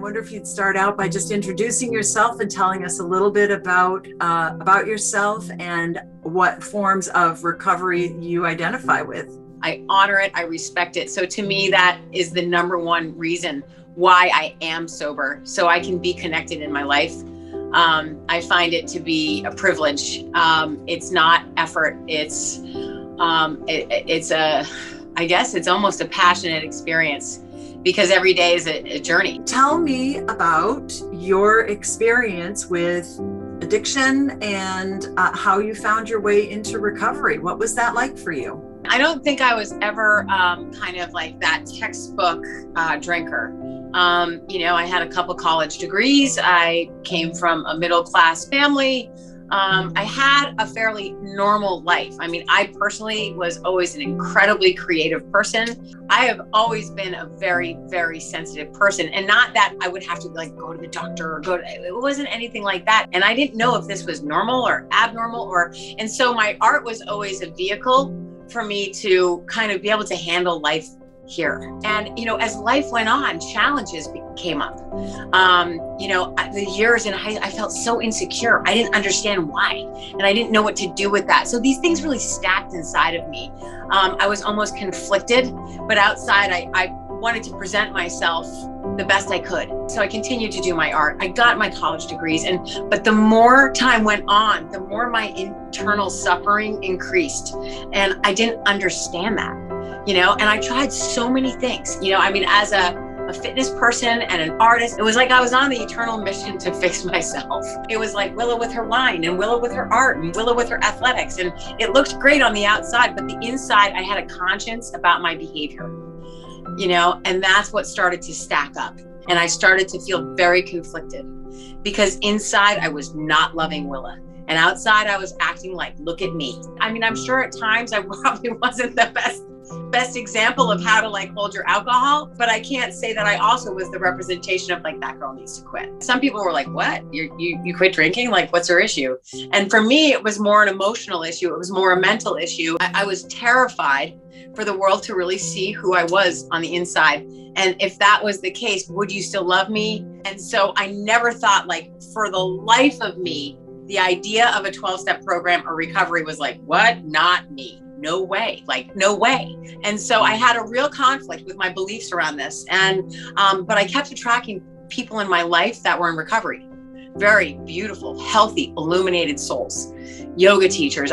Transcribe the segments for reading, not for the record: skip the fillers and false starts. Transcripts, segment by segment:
wonder if you'd start out by just introducing yourself and telling us a little bit about yourself and what forms of recovery you identify with. I honor it. I respect it. So to me, that is the number one reason why I am sober, so I can be connected in my life. I find it to be a privilege. It's not effort. It's I guess it's almost a passionate experience, because every day is a journey. Tell me about your experience with addiction and how you found your way into recovery. What was that like for you? I don't think I was ever kind of like that textbook drinker. I had a couple college degrees. I came from a middle-class family. I had a fairly normal life. I mean, I personally was always an incredibly creative person. I have always been a very, very sensitive person, and not that I would have to go to the doctor or it wasn't anything like that. And I didn't know if this was normal or abnormal and so my art was always a vehicle for me to kind of be able to handle life here. And, as life went on, challenges came up. The years in I felt so insecure. I didn't understand why, and I didn't know what to do with that. So these things really stacked inside of me. I was almost conflicted, but outside I wanted to present myself the best I could. So I continued to do my art. I got my college degrees, but the more time went on, the more my internal suffering increased. And I didn't understand that, and I tried so many things, as a fitness person and an artist. It was like I was on the eternal mission to fix myself. It was like Willa with her wine, and Willa with her art, and Willa with her athletics. And it looked great on the outside, but the inside, I had a conscience about my behavior, and that's what started to stack up. And I started to feel very conflicted, because inside I was not loving Willa, and outside I was acting like, look at me. I mean, I'm sure at times I probably wasn't the best example of how to hold your alcohol, but I can't say that I also was the representation of that girl needs to quit. Some people were like, what? You quit drinking? What's her issue? And for me, it was more an emotional issue. It was more a mental issue. I was terrified for the world to really see who I was on the inside. And if that was the case, would you still love me? And so I never thought, for the life of me, the idea of a 12-step program or recovery was what? Not me. No way, no way. And so I had a real conflict with my beliefs around this. But I kept attracting people in my life that were in recovery. Very beautiful, healthy, illuminated souls, yoga teachers.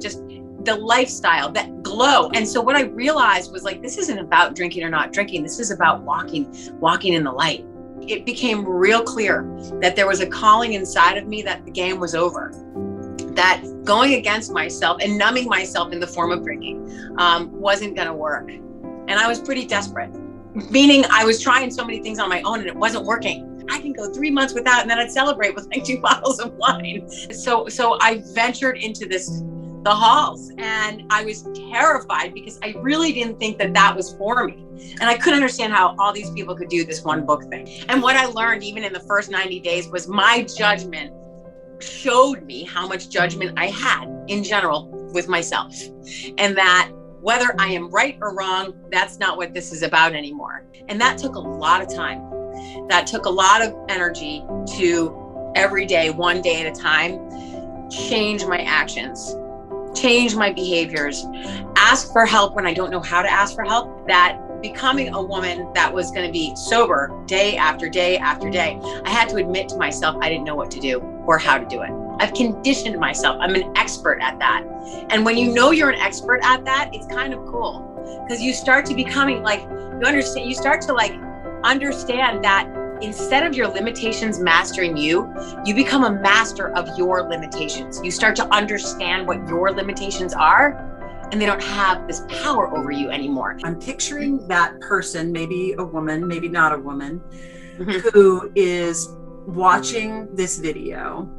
Just the lifestyle, that glow. And so what I realized was this isn't about drinking or not drinking. This is about walking in the light. It became real clear that there was a calling inside of me that the game was over. That going against myself and numbing myself in the form of drinking wasn't going to work. And I was pretty desperate, meaning I was trying so many things on my own and it wasn't working. I can go 3 months without, and then I'd celebrate with 2 bottles of wine. So I ventured into the halls, and I was terrified because I really didn't think that was for me. And I couldn't understand how all these people could do this one book thing. And what I learned even in the first 90 days was my judgment showed me how much judgment I had in general with myself, and that whether I am right or wrong, that's not what this is about anymore. And that took a lot of time. That took a lot of energy to every day, one day at a time, change my actions, change my behaviors, ask for help when I don't know how to ask for help. That becoming a woman that was going to be sober day after day after day, I had to admit to myself I didn't know what to do or how to do it. I've conditioned myself. I'm an expert at that. And when you know you're an expert at that, it's kind of cool, because you start to becoming you start to understand that instead of your limitations mastering you, you become a master of your limitations. You start to understand what your limitations are, and they don't have this power over you anymore. I'm picturing that person, maybe a woman, maybe not a woman, who is watching this video,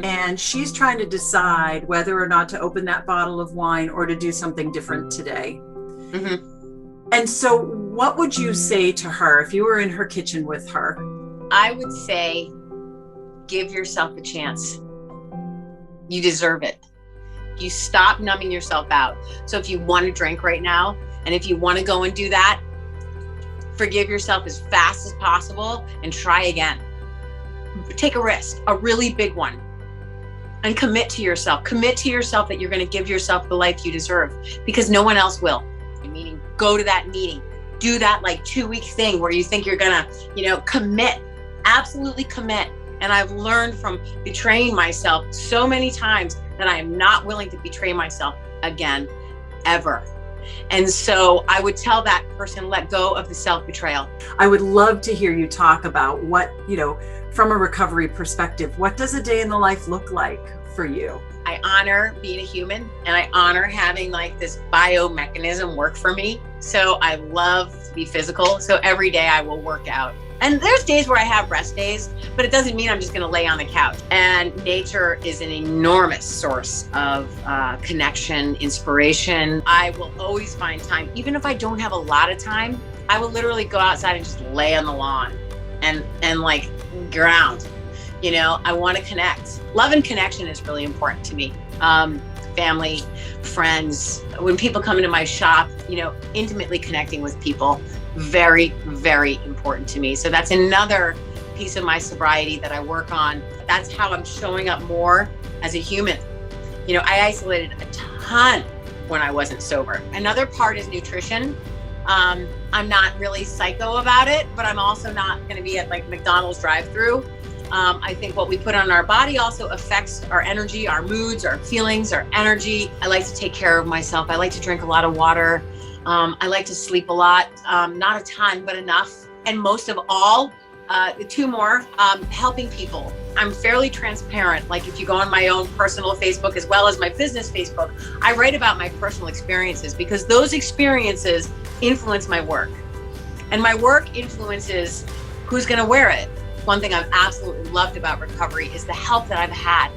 and she's trying to decide whether or not to open that bottle of wine or to do something different today. And so what would you say to her if you were in her kitchen with her? I would say, give yourself a chance. You deserve it. You stop numbing yourself out. So if you want to drink right now, and if you want to go and do that, forgive yourself as fast as possible, and try again. Take a risk, a really big one, and commit to yourself. Commit to yourself that you're going to give yourself the life you deserve, because no one else will. Meaning, go to that meeting, do that like 2-week thing where you think you're going to, commit, absolutely commit. And I've learned from betraying myself so many times that I am not willing to betray myself again, ever. And so I would tell that person, let go of the self-betrayal. I would love to hear you talk about what, from a recovery perspective, what does a day in the life look like for you? I honor being a human, and I honor having like this biomechanism work for me. So I love to be physical. So every day I will work out. And there's days where I have rest days, but it doesn't mean I'm just going to lay on the couch. And nature is an enormous source of connection, inspiration. I will always find time. Even if I don't have a lot of time, I will literally go outside and just lay on the lawn and like ground. I want to connect. Love and connection is really important to me. Family, friends, when people come into my shop, intimately connecting with people, very, very important to me. So that's another piece of my sobriety that I work on. That's how I'm showing up more as a human. I isolated a ton when I wasn't sober. Another part is nutrition. I'm not really psycho about it, but I'm also not going to be at like McDonald's drive-thru. I think what we put on our body also affects our energy, our moods, our feelings, our energy. I like to take care of myself. I like to drink a lot of water. I like to sleep a lot, not a ton, but enough. And most of all, the two more, helping people. I'm fairly transparent. Like if you go on my own personal Facebook as well as my business Facebook, I write about my personal experiences because those experiences influence my work. And my work influences who's going to wear it. One thing I've absolutely loved about recovery is the help that I've had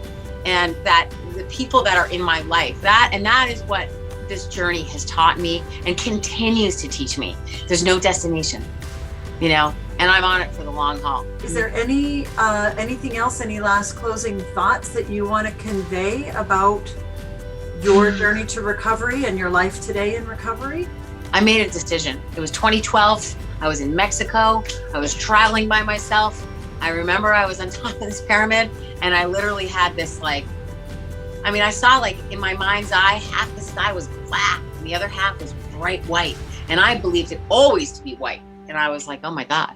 and that the people that are in my life. That is what this journey has taught me and continues to teach me. There's no destination, and I'm on it for the long haul. Is there anything else, any last closing thoughts that you want to convey about your journey to recovery and your life today in recovery? I made a decision. It was 2012. I was in Mexico. I was traveling by myself. I remember I was on top of this pyramid and I literally had this I saw like in my mind's eye, half the sky was black and the other half was bright white. And I believed it always to be white. And I was like, oh my God,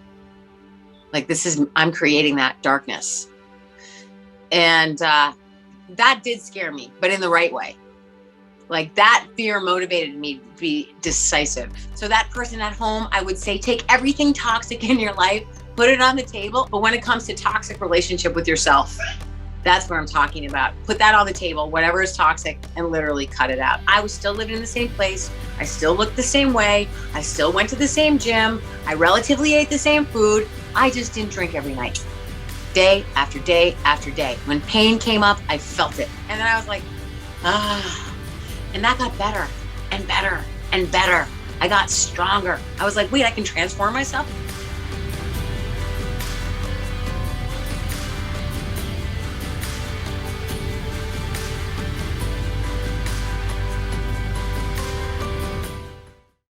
I'm creating that darkness. And that did scare me, but in the right way. Like that fear motivated me to be decisive. So that person at home, I would say, take everything toxic in your life, put it on the table. But when it comes to toxic relationship with yourself, that's what I'm talking about. Put that on the table, whatever is toxic, and literally cut it out. I was still living in the same place. I still looked the same way. I still went to the same gym. I relatively ate the same food. I just didn't drink every night. Day after day after day. When pain came up, I felt it. And then I was like, and that got better and better and better. I got stronger. I was like, wait, I can transform myself?